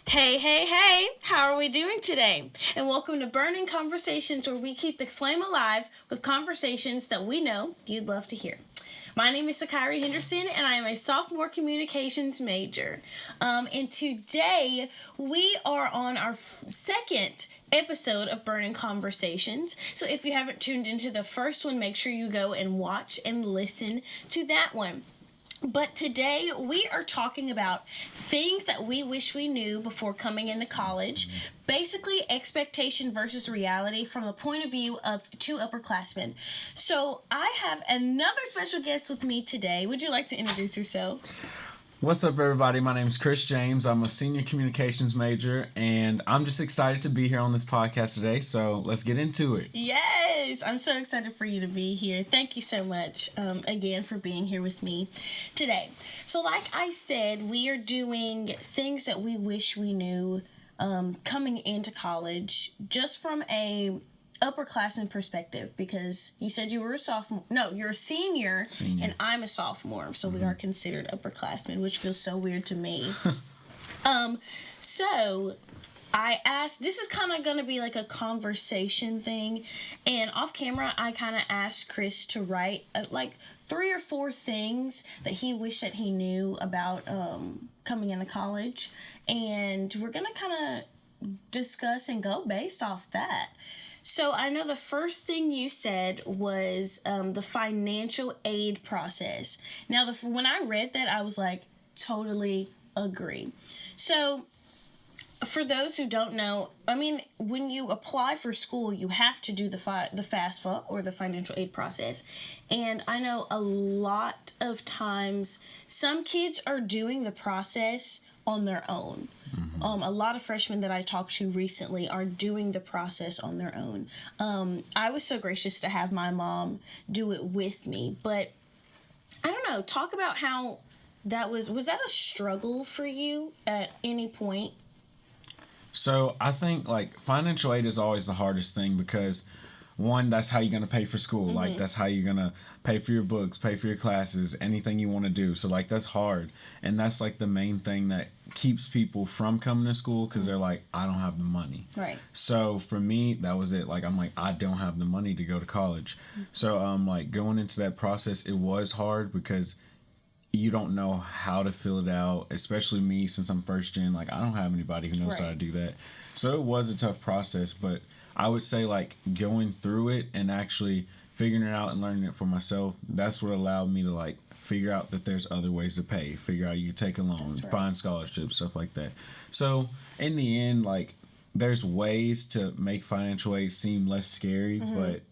Hey, hey, hey! How are we doing today? And welcome to Burning Conversations, where we keep the flame alive with conversations that we know you'd love to hear. My name is Sachiri Henderson, and I am a sophomore communications major. And today we are on our second episode of Burning Conversations. So if you haven't tuned into the first one, make sure you go and watch and listen to that one. But today we are talking about things that we wish we knew before coming into college. Basically, expectation versus reality from the point of view of two upperclassmen. So I have another special guest with me today. Would you like to introduce yourself? What's up, everybody? My name is Chris James. I'm a senior communications major, and I'm just excited to be here on this podcast today. So let's get into it. Yes, I'm so excited for you to be here. Thank you so much again for being here with me today. So like I said, we are doing things that we wish we knew coming into college, just from a upperclassman perspective, because you said you were a sophomore. No, you're a senior. And I'm a sophomore, so we are considered upperclassmen, which feels so weird to me. So I asked, this is kind of going to be like a conversation thing, and off camera I kind of asked Chris to write like 3 or 4 things that he wished that he knew about coming into college, and we're going to kind of discuss and go based off that. So I know the first thing you said was the financial aid process. Now, when I read that, I was like, totally agree. So for those who don't know, I mean, when you apply for school, you have to do the FAFSA or the financial aid process. And I know a lot of times some kids are doing the process on their own. A lot of freshmen that I talked to recently are doing the process on their own. I was so gracious to have my mom do it with me, but I don't know, talk about how that was that a struggle for you at any point? So I think like financial aid is always the hardest thing because one, that's how you're going to pay for school. Like that's how you're going to pay for your books, pay for your classes, anything you want to do. So like that's hard. And that's like the main thing that keeps people from coming to school because they're like, I don't have the money. Right. So for me, that was it. Like I'm like, I don't have the money to go to college. So like going into that process, it was hard because you don't know how to fill it out, especially me since I'm first gen. Like I don't have anybody who knows how to do that. So it was a tough process, but I would say like going through it and actually figuring it out and learning it for myself, that's what allowed me to like figure out that there's other ways to pay, figure out you take a loan, find scholarships, stuff like that. So in the end, like there's ways to make financial aid seem less scary, but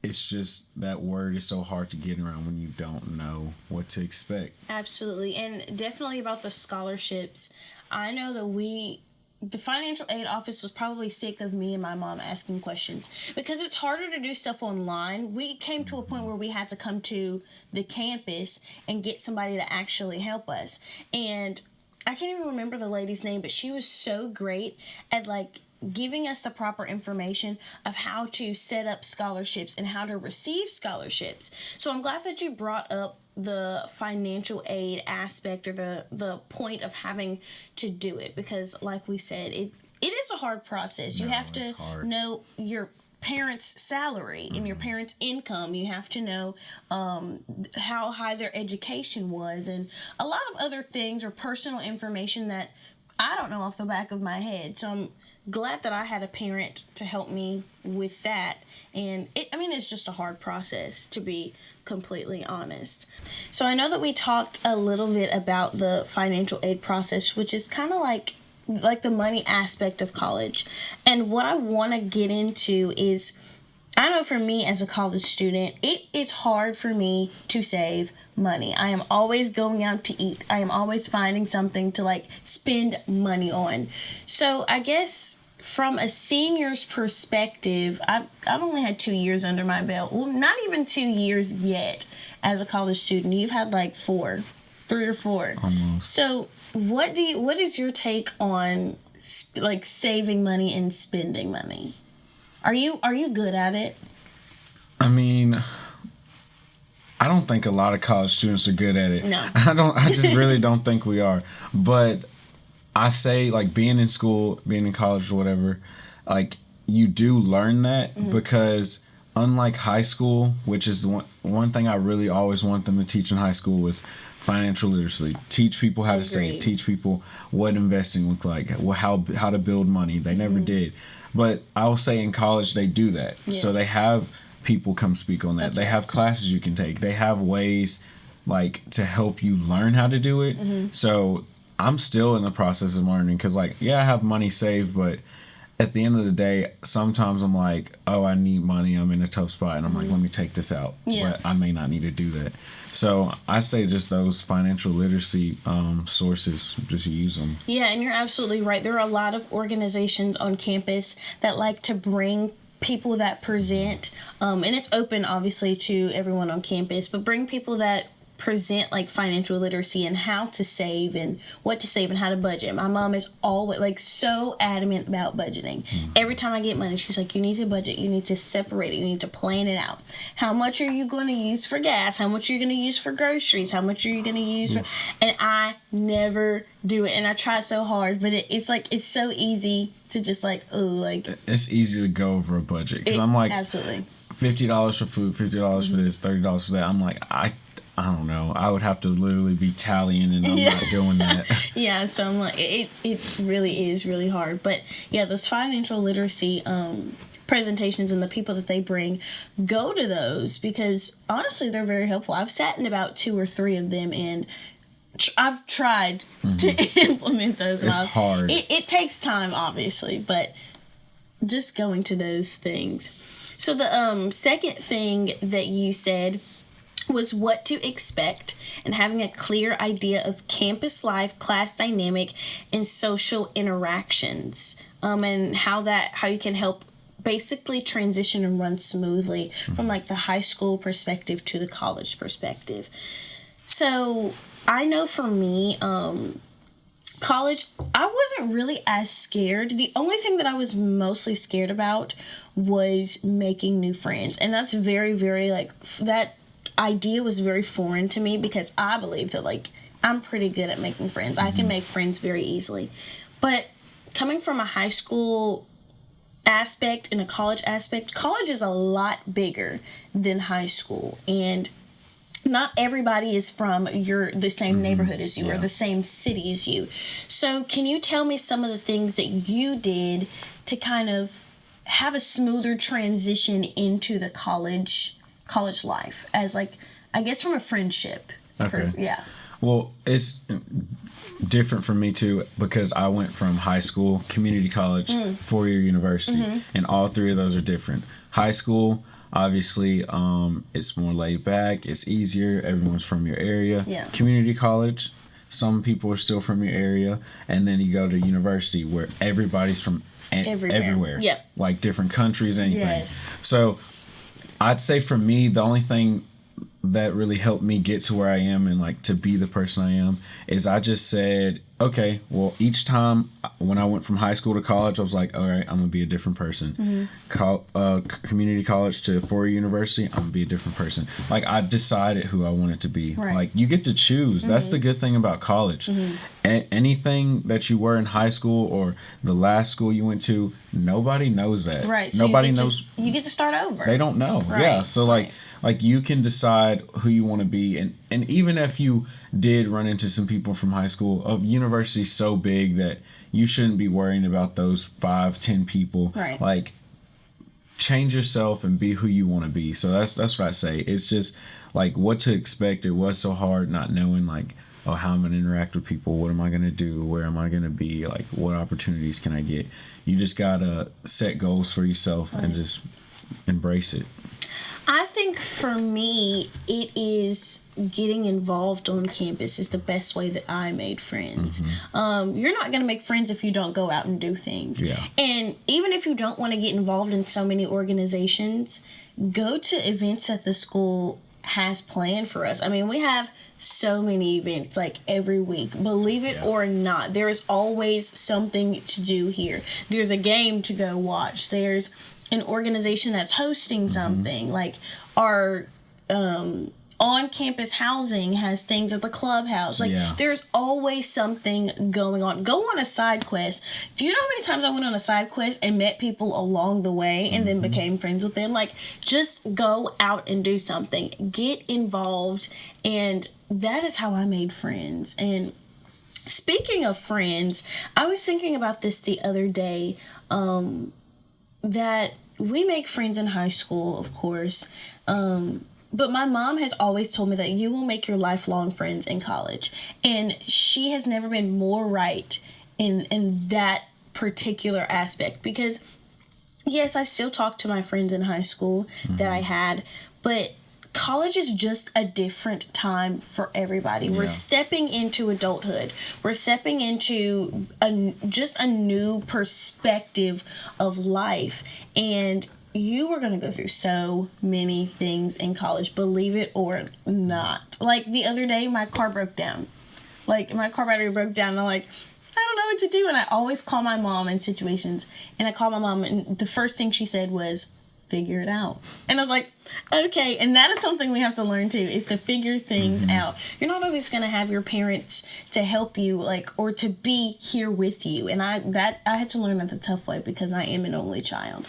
it's just that word is so hard to get around when you don't know what to expect. Absolutely. And definitely about the scholarships. I know that the financial aid office was probably sick of me and my mom asking questions because it's harder to do stuff online. We came to a point where we had to come to the campus and get somebody to actually help us. And I can't even remember the lady's name, but she was so great at like giving us the proper information of how to set up scholarships and how to receive scholarships. So I'm glad that you brought up the financial aid aspect or the point of having to do it, because like we said, it is a hard process. You have to know your parents' salary and your parents' income. You have to know how high their education was and a lot of other things or personal information that I don't know off the back of my head. So I'm glad that I had a parent to help me with that. And it's just a hard process, to be completely honest. So I know that we talked a little bit about the financial aid process, which is kind of like the money aspect of college. And what I want to get into is, I know for me as a college student, it is hard for me to save money. I am always going out to eat. I am always finding something to like spend money on. So I guess from a senior's perspective, I've only had 2 years under my belt. Well, not even 2 years yet as a college student. You've had like 3 or 4. Almost. So what is your take on like saving money and spending money? Are you good at it? I mean, I don't think a lot of college students are good at it. No. I just really don't think we are. But I say, like, being in school, being in college or whatever, like, you do learn that because unlike high school, which is the one thing I really always want them to teach in high school was financial literacy. Teach people how to save. Teach people what investing look like. How to build money. They never did. But I will say in college they do that. Yes. So they have people come speak on that. That's they have classes you can take. They have ways like to help you learn how to do it. So I'm still in the process of learning because, like, yeah, I have money saved, but at the end of the day, sometimes I'm like, oh, I need money. I'm in a tough spot. And I'm like, let me take this out. Yeah. But I may not need to do that. So I say just those financial literacy sources, just use them. Yeah, and you're absolutely right. There are a lot of organizations on campus that like to bring people that present, and it's open, obviously, to everyone on campus, but bring people that present like financial literacy and how to save and what to save and how to budget. My mom is always like so adamant about budgeting. Every time I get money, she's like, you need to budget, you need to separate it, you need to plan it out. How much are you going to use for gas? How much are you going to use for groceries? How much are you going to use for... And I never do it, and I try so hard, but it's like it's so easy to just like, oh, like it's easy to go over a budget because I'm like, absolutely $50 for food, $50 for this, $30 for that. I'm like, I don't know. I would have to literally be tallying, and I'm not doing that. Yeah, so I'm like, it really is really hard. But yeah, those financial literacy presentations and the people that they bring, go to those because honestly, they're very helpful. I've sat in about 2 or 3 of them, and I've tried to implement those. It's hard. It takes time, obviously, but just going to those things. So the second thing that you said was what to expect and having a clear idea of campus life, class dynamic, and social interactions, and how you can help basically transition and run smoothly from like the high school perspective to the college perspective. So I know for me, college, I wasn't really as scared. The only thing that I was mostly scared about was making new friends, and that's very, very like that idea was very foreign to me because I believe that like I'm pretty good at making friends. I can make friends very easily. But coming from a high school aspect and a college aspect, college is a lot bigger than high school, and not everybody is from the same neighborhood as you or the same city as you. So can you tell me some of the things that you did to kind of have a smoother transition into the college life as like, I guess from a friendship? Okay. Yeah. Well, it's different for me too because I went from high school, community college, 4-year university, and all 3 of those are different. High school, obviously, it's more laid back, it's easier, everyone's from your area. Yeah. Community college, some people are still from your area, and then you go to university where everybody's from everywhere. Yeah. Like different countries, anything. Yes. So I'd say for me, the only thing that really helped me get to where I am and like to be the person I am is I just said, okay, well, each time when I went from high school to college, I was like, all right, I'm gonna be a different person. Community college to 4-year university, I'm gonna be a different person. Like I decided who I wanted to be. Right. Like you get to choose. That's the good thing about college. Anything that you were in high school or the last school you went to, nobody knows that. Right. So nobody knows. You get to start over. They don't know. Right. Yeah. So like you can decide who you want to be, and even if you did run into some people from high school, a university so big that you shouldn't be worrying about those 5-10 people. Right. Like change yourself and be who you want to be. So that's what I say. It's just like what to expect. It was so hard not knowing like, oh, how I'm gonna interact with people, what am I gonna do, where am I gonna be, like what opportunities can I get. You just gotta set goals for yourself and just embrace it. I think for me, it is getting involved on campus is the best way that I made friends. You're not going to make friends if you don't go out and do things. Yeah. And even if you don't want to get involved in so many organizations, go to events that the school has planned for us. I mean, we have so many events like every week. Believe it or not, there is always something to do here. There's a game to go watch. There's an organization that's hosting something. Like our on-campus housing has things at the clubhouse. Like, there's always something going on. Go on a side quest. Do you know how many times I went on a side quest and met people along the way and then became friends with them? Like, just go out and do something. Get involved. And that is how I made friends. And speaking of friends, I was thinking about this the other day, that we make friends in high school, of course, but my mom has always told me that you will make your lifelong friends in college. And she has never been more right in that particular aspect. Because, yes, I still talk to my friends in high school that I had, but college is just a different time for everybody. We're stepping into adulthood. We're stepping into just a new perspective of life. And you are going to go through so many things in college, believe it or not. Like, the other day, my car broke down. Like, my car battery broke down, and I'm like, I don't know what to do. And I always call my mom in situations. And I called my mom, and the first thing she said was, figure it out. And I was like, okay. And that is something we have to learn too, is to figure things out. You're not always going to have your parents to help you, like, or to be here with you. And I had to learn that the tough way, because I am an only child.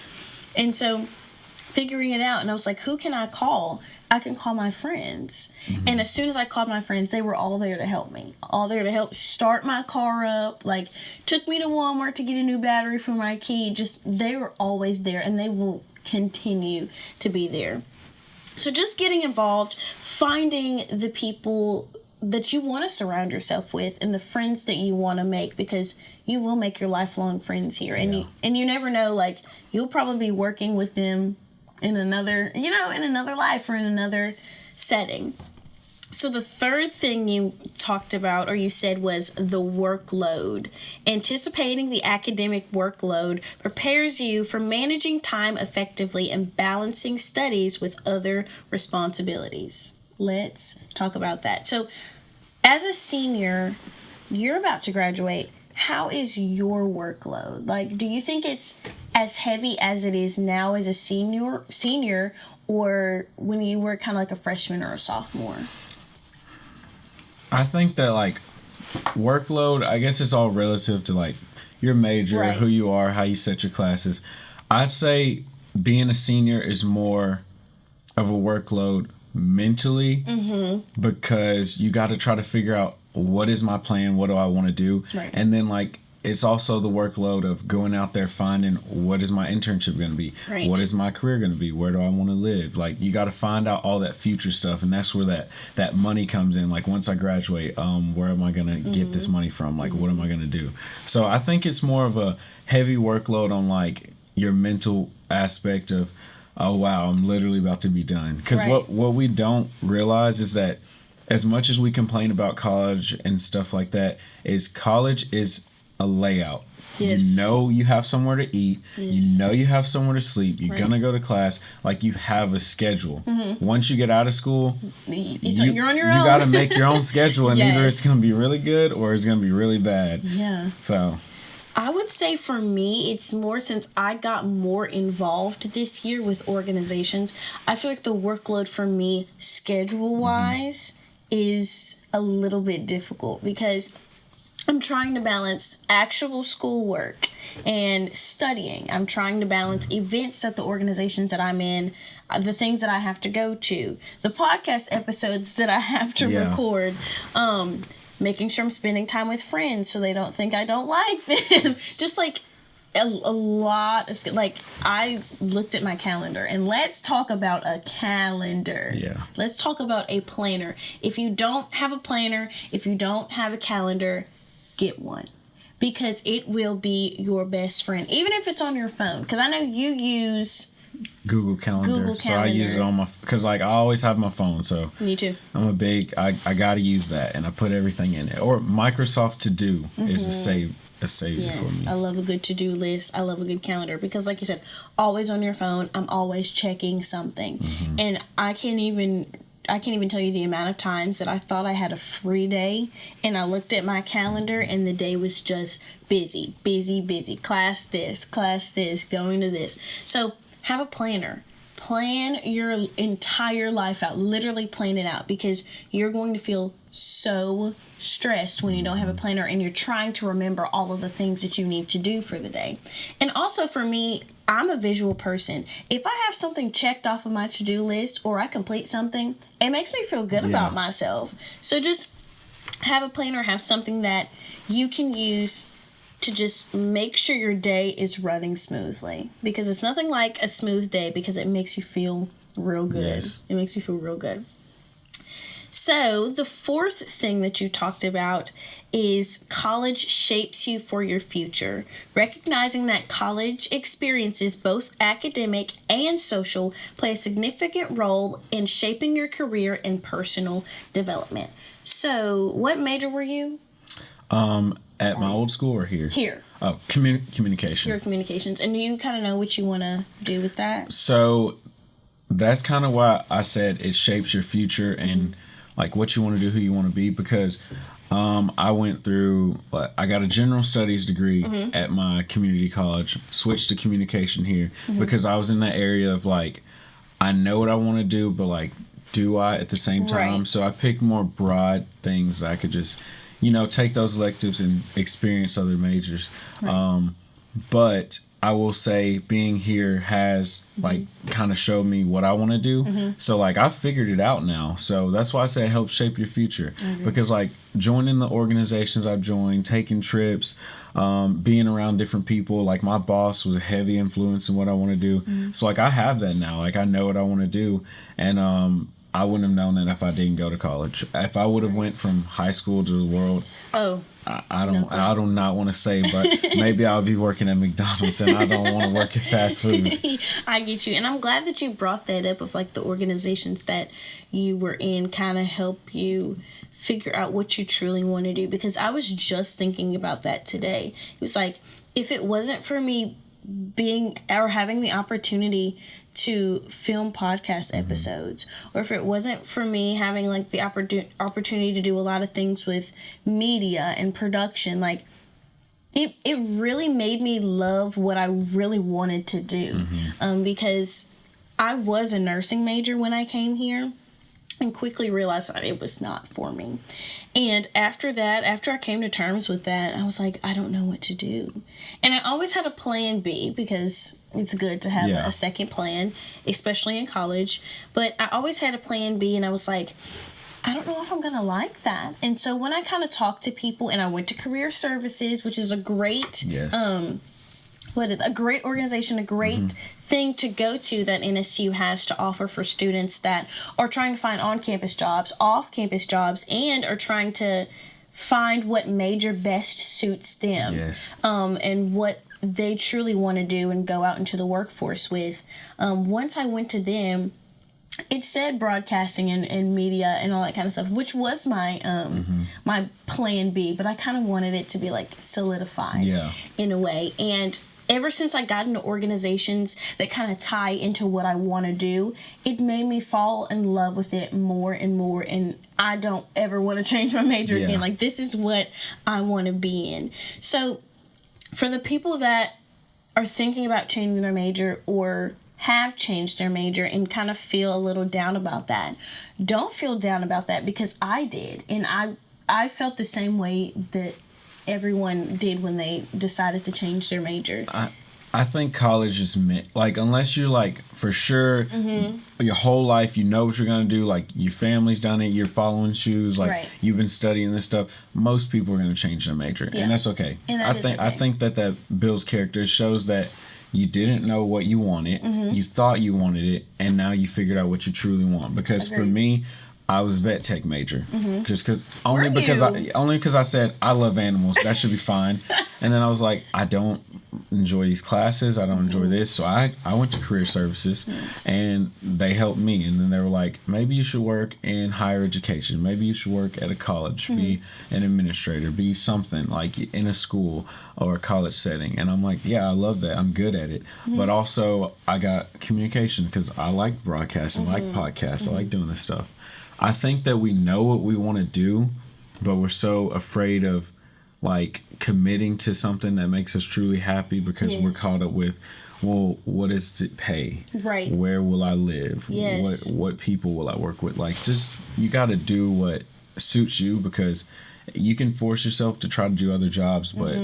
And so figuring it out, and I was like, who can I call? I can call my friends. And as soon as I called my friends, they were all there to help me. All there to help start my car up. Like, took me to Walmart to get a new battery for my key. Just, they were always there, and they will continue to be there. So just getting involved, finding the people that you want to surround yourself with and the friends that you want to make, because you will make your lifelong friends here. And you never know, like, you'll probably be working with them in another, in another life or in another setting. So the third thing you talked about, or you said, was the workload. Anticipating the academic workload prepares you for managing time effectively and balancing studies with other responsibilities. Let's talk about that. So as a senior, you're about to graduate. How is your workload? Like, do you think it's as heavy as it is now as a senior, or when you were kind of like a freshman or a sophomore? I think that, like, workload, I guess it's all relative to, like, your major, who you are, how you set your classes. I'd say being a senior is more of a workload mentally, because you got to try to figure out, what is my plan? What do I want to do? And then, like, it's also the workload of going out there, finding, what is my internship going to be? What is my career going to be? Where do I want to live? Like, you got to find out all that future stuff, and that's where that money comes in. Like, once I graduate, where am I going to get this money from? Like, what am I going to do? So I think it's more of a heavy workload on, like, your mental aspect of, oh wow, I'm literally about to be done. Because what we don't realize is that, as much as we complain about college and stuff like that, is college is a layout. You know you have somewhere to eat. You know you have somewhere to sleep. You're going to go to class. Like, you have a schedule. Once you get out of school, you're on your own. You got to make your own schedule, and either it's going to be really good or it's going to be really bad. So I would say for me, it's more since I got more involved this year with organizations. I feel like the workload for me, schedule-wise, is a little bit difficult, because I'm trying to balance actual schoolwork and studying. I'm trying to balance events at the organizations that I'm in, the things that I have to go to, the podcast episodes that I have to record, making sure I'm spending time with friends so they don't think I don't like them. Just like a lot of, like, I looked at my calendar, and let's talk about a calendar. Let's talk about a planner. If you don't have a planner, if you don't have a calendar, get one, because it will be your best friend, even if it's on your phone. Because I know you use Google Calendar. So I use it on my, because, like, I always have my phone. So me too. I'm a big, I got to use that, and I put everything in it. Or Microsoft To Do is a savior for me. I love a good to-do list. I love a good calendar, because, like you said, always on your phone. I'm always checking something, and I can't even tell you the amount of times that I thought I had a free day, and I looked at my calendar, and the day was just busy. Class this, going to this. So have a planner. plan your entire life out, literally plan it out, because you're going to feel so stressed when you don't have a planner and you're trying to remember all of the things that you need to do for the day. And also for me, I'm a visual person. If I have something checked off of my to-do list or I complete something, it makes me feel good about myself. So just have a planner, have something that you can use to just make sure your day is running smoothly, because it's nothing like a smooth day, because it makes you feel real good. Yes. It makes you feel real good. So the fourth thing that you talked about is college shapes you for your future. Recognizing that college experiences, both academic and social, play a significant role in shaping your career and personal development. So what major were you? At my old school or here? Here. Oh, communication. Your communications. And do you kind of know what you want to do with that? So that's kind of why I said it shapes your future and like what you want to do, who you want to be, because I went through, I got a general studies degree at my community college, switched to communication here because I was in that area of like, I know what I want to do, but like, do I at the same time? Right. So I picked more broad things that I could just, take those electives and experience other majors. Right. But I will say being here has like kind of showed me what I want to do. So like I figured it out now. So that's why I say it helps shape your future, because like joining the organizations I've joined, taking trips, being around different people, like my boss was a heavy influence in what I want to do. So like I have that now, like I know what I want to do. And I wouldn't have known that if I didn't go to college. If I would have went from high school to the world, I do not want to say, but maybe I'll be working at McDonald's and I don't want to work at fast food. I get you. And I'm glad that you brought that up, of like the organizations that you were in kind of help you figure out what you truly want to do, because I was just thinking about that today. It was like, if it wasn't for me being or having the opportunity to film podcast episodes, or if it wasn't for me having like the opportunity to do a lot of things with media and production, like it really made me love what I really wanted to do. Because I was a nursing major when I came here and quickly realized that it was not for me. And after I came to terms with that, I was like, I don't know what to do. And I always had a plan B, because it's good to have a second plan, especially in college. But I always had a plan B, and I was like, I don't know if I'm going to like that. And so when I kind of talked to people, and I went to career services, which is a great, a great organization, a great thing to go to that NSU has to offer for students that are trying to find on-campus jobs, off-campus jobs, and are trying to find what major best suits them, and what they truly want to do and go out into the workforce with. Once I went to them, it said broadcasting and media and all that kind of stuff, which was my my plan B, but I kind of wanted it to be like solidified in a way. And ever since I got into organizations that kind of tie into what I want to do, it made me fall in love with it more and more, and I don't ever want to change my major again. Like, this is what I want to be in. So for the people that are thinking about changing their major or have changed their major and kind of feel a little down about that, don't feel down about that, because I did. And I felt the same way that everyone did when they decided to change their major. I think college is meant, like, unless you're like for sure your whole life you know what you're gonna do, like your family's done it, you're following shoes, like you've been studying this stuff, most people are gonna change their major, and that's okay. And I think that builds character. It shows that you didn't know what you wanted, you thought you wanted it, and now you figured out what you truly want. Because for me, I was vet tech major, just only because I said I love animals, that should be fine. And then I was like, I don't enjoy these classes, I don't enjoy this, so I went to career services, and they helped me. And then they were like, maybe you should work in higher education, maybe you should work at a college, be an administrator, be something like in a school or a college setting. And I'm like, yeah, I love that, I'm good at it. But also I got communication, because I like broadcasting, I like podcasts, I like doing this stuff. I think that we know what we want to do, but we're so afraid of like committing to something that makes us truly happy, because we're caught up with well, what does it pay? Right. Where will I live? Yes. What people will I work with? Like, just, you got to do what suits you, because you can force yourself to try to do other jobs, but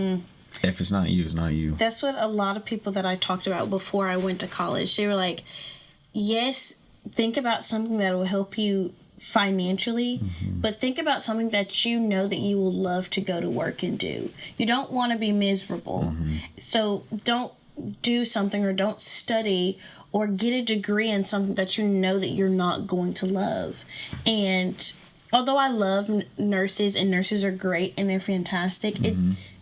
if it's not you, it's not you. That's what a lot of people that I talked about before I went to college, they were like, yes, think about something that will help you financially, but think about something that you know that you will love to go to work and do. You don't want to be miserable. So don't do something, or don't study or get a degree in something that you know that you're not going to love. And although I love nurses, and nurses are great and they're fantastic,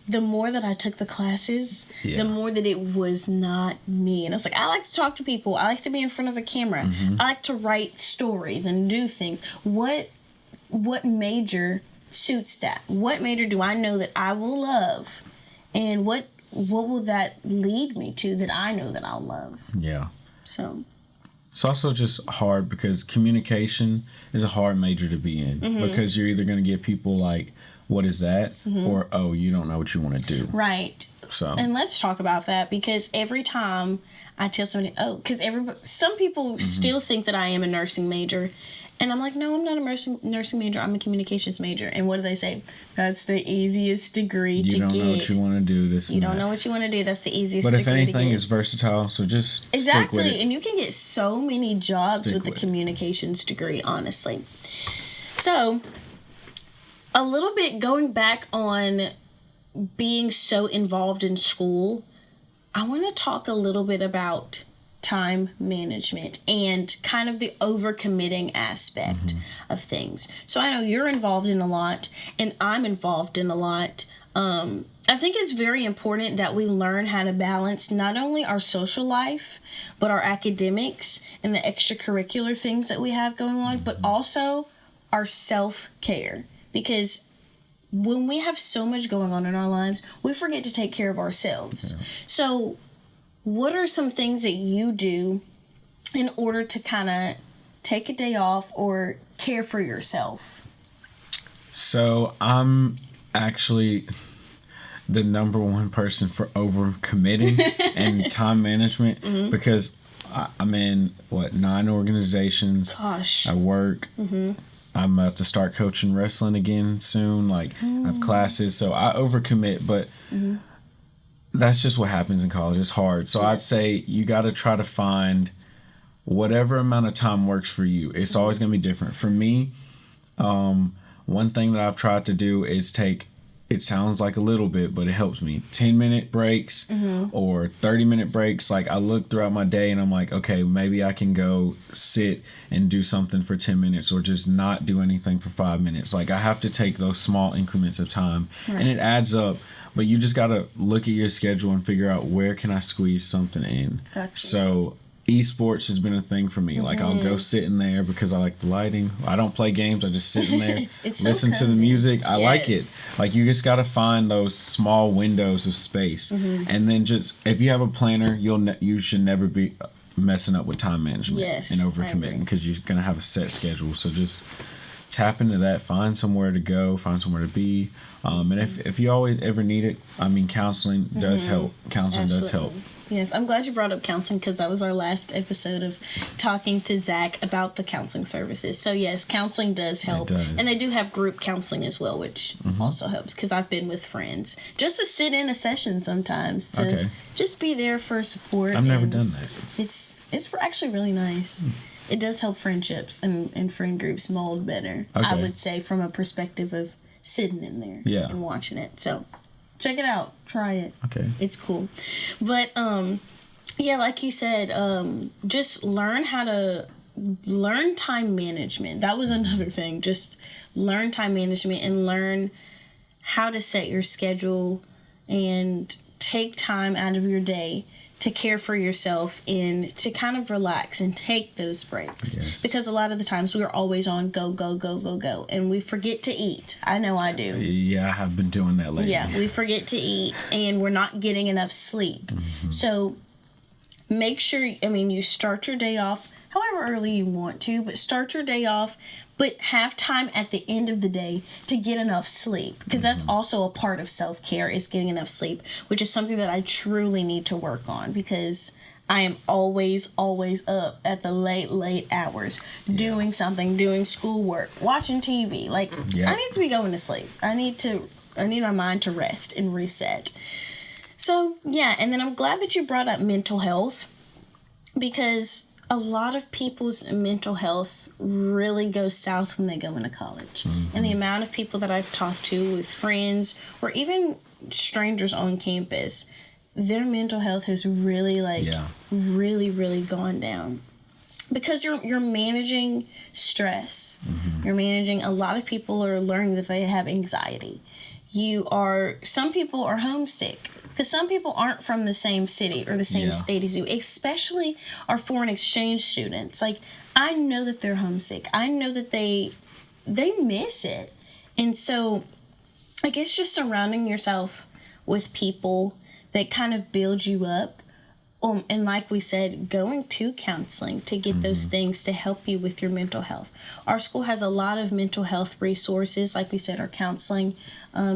the more that I took the classes, the more that it was not me. And I was like, I like to talk to people. I like to be in front of a camera. I like to write stories and do things. What major suits that? What major do I know that I will love? And what will that lead me to that I know that I'll love? Yeah. So it's also just hard, because communication is a hard major to be in, because you're either going to get people like, what is that? Or, oh, you don't know what you want to do. Right. So, and let's talk about that, because every time I tell somebody, because some people still think that I am a nursing major, and I'm like, no, I'm not a nursing major. I'm a communications major. And what do they say? That's the easiest degree to get. You don't know what you want to do. You don't know what you want to do. That's the easiest degree. But if anything, it's versatile. So just stick with it. And you can get so many jobs with the communications degree, honestly. So, a little bit going back on being so involved in school, I want to talk a little bit about time management and kind of the overcommitting aspect of things. So I know you're involved in a lot, and I'm involved in a lot. I think it's very important that we learn how to balance not only our social life, but our academics and the extracurricular things that we have going on, but also our self-care. Because when we have so much going on in our lives, we forget to take care of ourselves. Yeah. So what are some things that you do in order to kind of take a day off or care for yourself? So I'm actually the number one person for overcommitting and time management, because I'm in, 9 organizations. Gosh. I work. I'm about to start coaching wrestling again soon. I have classes, so I overcommit, but that's just what happens in college. It's hard. So I'd say you got to try to find whatever amount of time works for you. It's always going to be different. For me, one thing that I've tried to do is take, it sounds like a little bit, but it helps me, 10-minute breaks or 30-minute breaks. Like, I look throughout my day and I'm like, okay, maybe I can go sit and do something for 10 minutes or just not do anything for 5 minutes. Like, I have to take those small increments of time, and it adds up. But you just got to look at your schedule and figure out, where can I squeeze something in? Gotcha. So esports has been a thing for me. Like, I'll go sit in there because I like the lighting. I don't play games. I just sit in there, listen to the music. I like it. Like, you just got to find those small windows of space. And then just, if you have a planner, you should never be messing up with time management and overcommitting, because you're going to have a set schedule. So just tap into that. Find somewhere to go. Find somewhere to be. And if you always ever need it, I mean, counseling does help. Counseling does help. Yes, I'm glad you brought up counseling, because that was our last episode of talking to Zach about the counseling services. So yes, counseling does help. It does. And they do have group counseling as well, which also helps, because I've been with friends just to sit in a session sometimes to just be there for support. I've never done that. It's actually really nice. It does help friendships and friend groups mold better, I would say, from a perspective of sitting in there and watching it. So check it out. Try it. Okay. It's cool. But, like you said, just learn time management. That was another thing. Just learn time management and learn how to set your schedule and take time out of your day to care for yourself and to kind of relax and take those breaks. Yes. Because a lot of the times we're always on go, go, go, go, go. And we forget to eat. I know I do. Yeah, I have been doing that lately. Yeah, we forget to eat and we're not getting enough sleep. So make sure, you start your day off however early you want to, but start your day off, but have time at the end of the day to get enough sleep, because that's also a part of self-care, is getting enough sleep, which is something that I truly need to work on, because I am always up at the late hours doing something, doing schoolwork, watching TV. Like, I need to be going to sleep. I need my mind to rest and reset. So, yeah, and then I'm glad that you brought up mental health, because a lot of people's mental health really goes south when they go into college. And the amount of people that I've talked to with friends or even strangers on campus, their mental health has really really gone down, because you're managing stress. You're managing, a lot of people are learning that they have anxiety. Some people are homesick, because some people aren't from the same city or the same state as you, especially our foreign exchange students. Like, I know that they're homesick. I know that they miss it. And so I guess just surrounding yourself with people that kind of build you up. And like we said, going to counseling to get those things to help you with your mental health. Our school has a lot of mental health resources, like we said, our counseling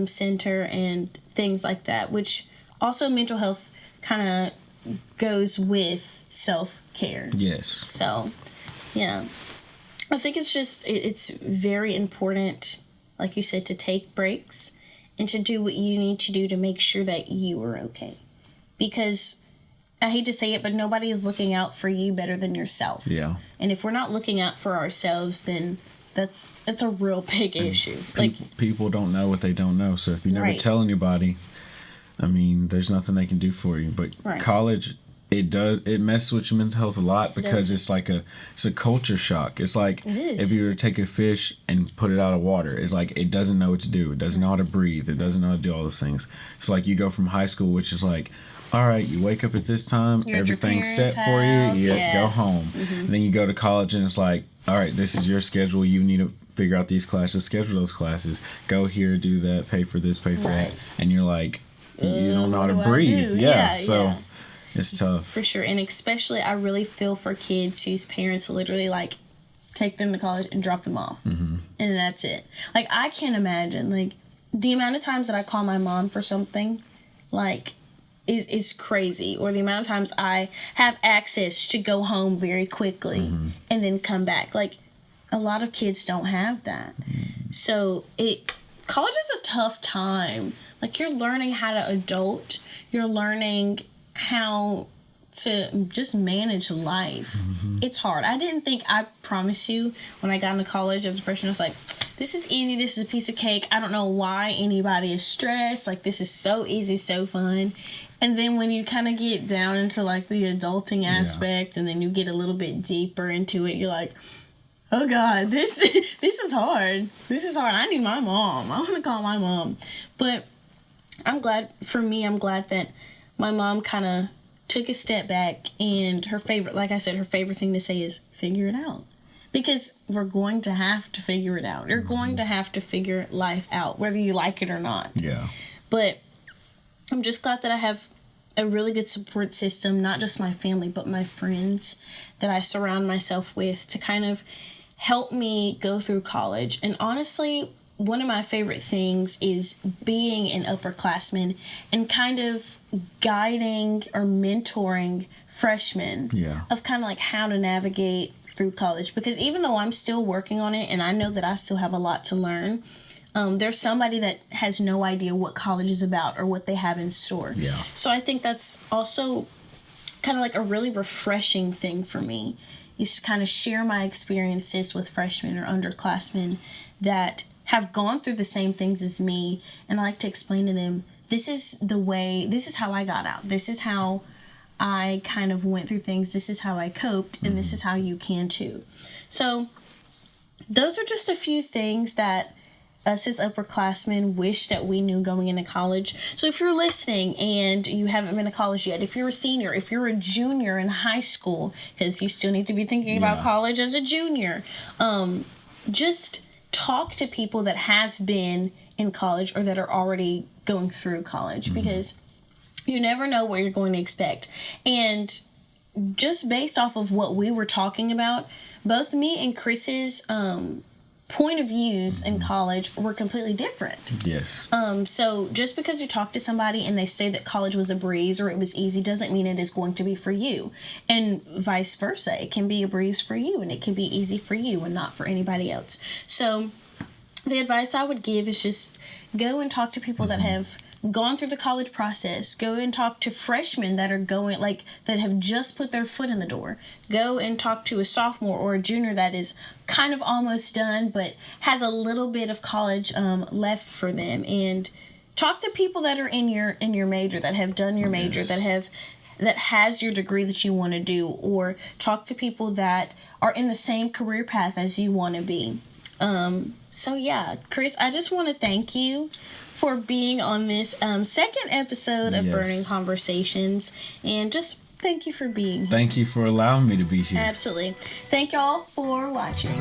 center and things like that, which also mental health kind of goes with self-care. Yes. So, yeah. I think it's very important, like you said, to take breaks and to do what you need to do to make sure that you are okay. Because I hate to say it, but nobody is looking out for you better than yourself. Yeah. And if we're not looking out for ourselves, then that's a real big issue. People don't know what they don't know. So if you never tell anybody, I mean, there's nothing they can do for you. But college, it messes with your mental health a lot, because it's a culture shock. It's like if you were to take a fish and put it out of water, it's like it doesn't know what to do. It doesn't know how to breathe. It doesn't know how to do all those things. It's like you go from high school, which is like, all right, you wake up at this time, everything's set for you, go home. And then you go to college and it's like, all right, this is your schedule. You need to figure out these classes, schedule those classes, go here, do that, pay for this, pay for that. And you're like, you don't know how to breathe. So it's tough. For sure. And especially, I really feel for kids whose parents literally like take them to college and drop them off. And that's it. Like, I can't imagine, like, the amount of times that I call my mom for something, like, is crazy. Or the amount of times I have access to go home very quickly and then come back. Like, a lot of kids don't have that. So college is a tough time. Like, you're learning how to adult. You're learning how to just manage life. It's hard. I promise you, when I got into college as a freshman, I was like, this is easy. This is a piece of cake. I don't know why anybody is stressed. Like, this is so easy, so fun. And then when you kind of get down into, like, the adulting aspect, and then you get a little bit deeper into it, you're like, oh, God, this is hard. This is hard. I need my mom. I want to call my mom. But I'm glad that my mom kind of took a step back, and her favorite thing to say is figure it out. Because we're going to have to figure it out. You're going to have to figure life out, whether you like it or not. Yeah. But I'm just glad that I have a really good support system, not just my family, but my friends that I surround myself with to kind of help me go through college. And honestly, one of my favorite things is being an upperclassman and kind of guiding or mentoring freshmen of kind of like how to navigate through college. Because even though I'm still working on it, and I know that I still have a lot to learn, there's somebody that has no idea what college is about or what they have in store. Yeah. So I think that's also kind of like a really refreshing thing for me, is to kind of share my experiences with freshmen or underclassmen that have gone through the same things as me. And I like to explain to them, this is how I got out. This is how I kind of went through things. This is how I coped, and this is how you can too. So those are just a few things that us as upperclassmen wish that we knew going into college. So if you're listening and you haven't been to college yet, if you're a senior, if you're a junior in high school, because you still need to be thinking about college as a junior, just talk to people that have been in college or that are already going through college, because you never know what you're going to expect. And just based off of what we were talking about, both me and Chris's point of views in college were completely different. Yes. So just because you talk to somebody and they say that college was a breeze or it was easy doesn't mean it is going to be for you. And vice versa. It can be a breeze for you and it can be easy for you and not for anybody else. So the advice I would give is just go and talk to people that have gone through the college process. Go and talk to freshmen that are going, like, that have just put their foot in the door. Go and talk to a sophomore or a junior that is kind of almost done but has a little bit of college left for them. And talk to people that are in your major, that have done your major, Yes. that has your degree that you want to do, or talk to people that are in the same career path as you want to be. So yeah, Chris, I just want to thank you for being on this second episode of Yes. Burning Conversations, and just thank you for being here. Thank you for allowing me to be here. Absolutely. Thank y'all for watching.